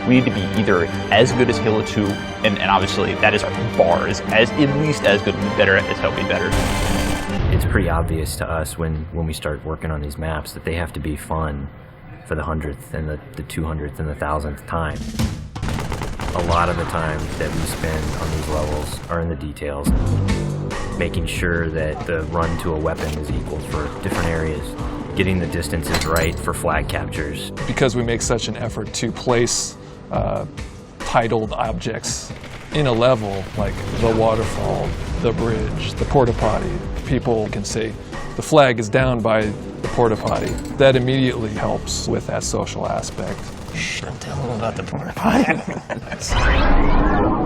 We need to be either as good as Halo 2, and obviously that is our bar, is as at least as good, better as Halo better. It's pretty obvious to us when we start working on these maps that they have to be fun for the 100th and the 200th and the 1000th time. A lot of the time that we spend on these levels are in the details, making sure that the run to a weapon is equal for different areas, getting the distances right for flag captures. Because we make such an effort to place titled objects in a level, like the waterfall, the bridge, the porta potty, people can say the flag is down by the porta potty. That immediately helps with that social aspect. Don't tell them about the porta potty.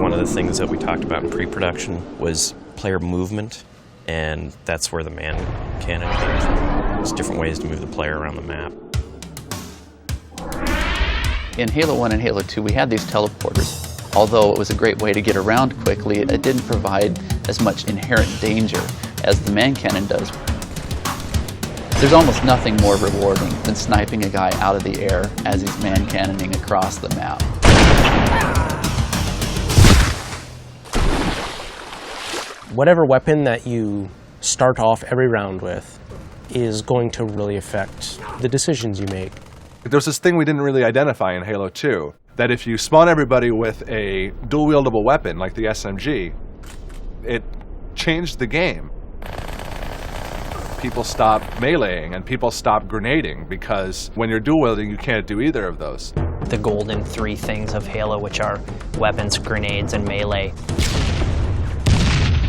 One of the things that we talked about in pre-production was player movement, and that's where the man cannon came from. There's different ways to move the player around the map. In Halo 1 and Halo 2, we had these teleporters. Although it was a great way to get around quickly, it didn't provide as much inherent danger as the man cannon does. There's almost nothing more rewarding than sniping a guy out of the air as he's man cannoning across the map. Whatever weapon that you start off every round with is going to really affect the decisions you make. There's this thing we didn't really identify in Halo 2, that if you spawn everybody with a dual-wieldable weapon like the SMG, it changed the game. People stop meleeing and people stop grenading, because when you're dual-wielding, you can't do either of those. The golden three things of Halo, which are weapons, grenades, and melee.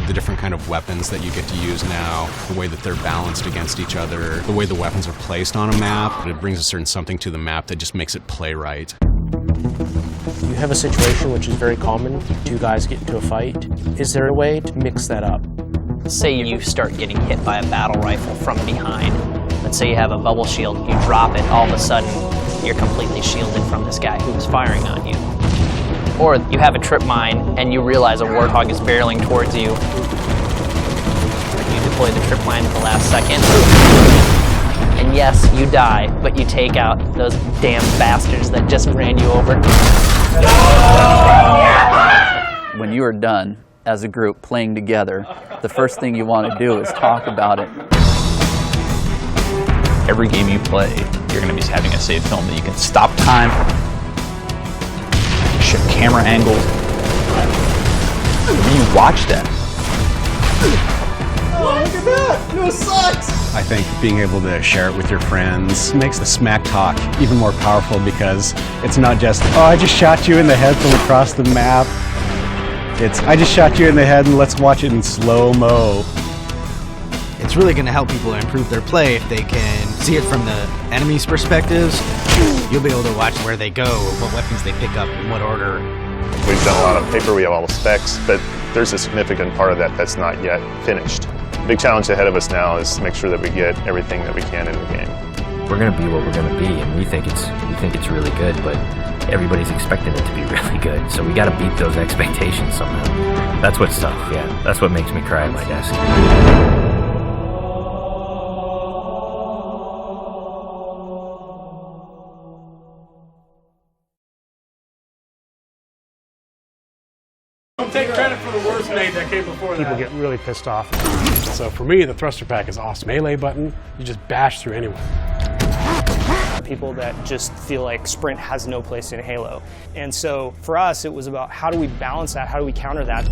The different kind of weapons that you get to use now, the way that they're balanced against each other, the way the weapons are placed on a map, it brings a certain something to the map that just makes it play right. You have a situation which is very common, two guys get into a fight. Is there a way to mix that up? Say you start getting hit by a battle rifle from behind. Let's say you have a bubble shield, you drop it, all of a sudden you're completely shielded from this guy who's firing on you. Or you have a trip mine and you realize a warthog is barreling towards you. You deploy the trip mine at the last second. And yes, you die, but you take out those damn bastards that just ran you over. When you are done as a group playing together, the first thing you want to do is talk about it. Every game you play, you're going to be having a save film that you can stop time, shift camera angles. When you watch that. Oh, look at that! No sucks! I think being able to share it with your friends makes the smack talk even more powerful, because it's not just, oh, I just shot you in the head from across the map. It's, I just shot you in the head and let's watch it in slow-mo. It's really going to help people improve their play if they can see it from the enemy's perspectives. You'll be able to watch where they go, what weapons they pick up, in what order. We've done a lot of paper, we have all the specs, but there's a significant part of that that's not yet finished. The big challenge ahead of us now is to make sure that we get everything that we can in the game. We're going to be what we're going to be, and we think it's really good, but everybody's expecting it to be really good, so we got to beat those expectations somehow. That's what's tough, yeah. That's what makes me cry at my desk. Don't take credit for the worst name that came before that. People get really pissed off. So for me, the thruster pack is awesome. Melee button, you just bash through anyone. People that just feel like sprint has no place in Halo. And so for us, it was about how do we balance that, how do we counter that?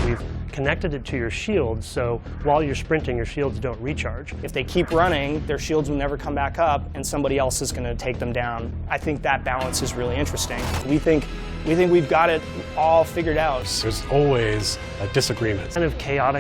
We've connected it to your shields, so while you're sprinting, your shields don't recharge. If they keep running, their shields will never come back up, and somebody else is going to take them down. I think that balance is really interesting. We think we've got it all figured out. There's always a disagreement. Kind of chaotic.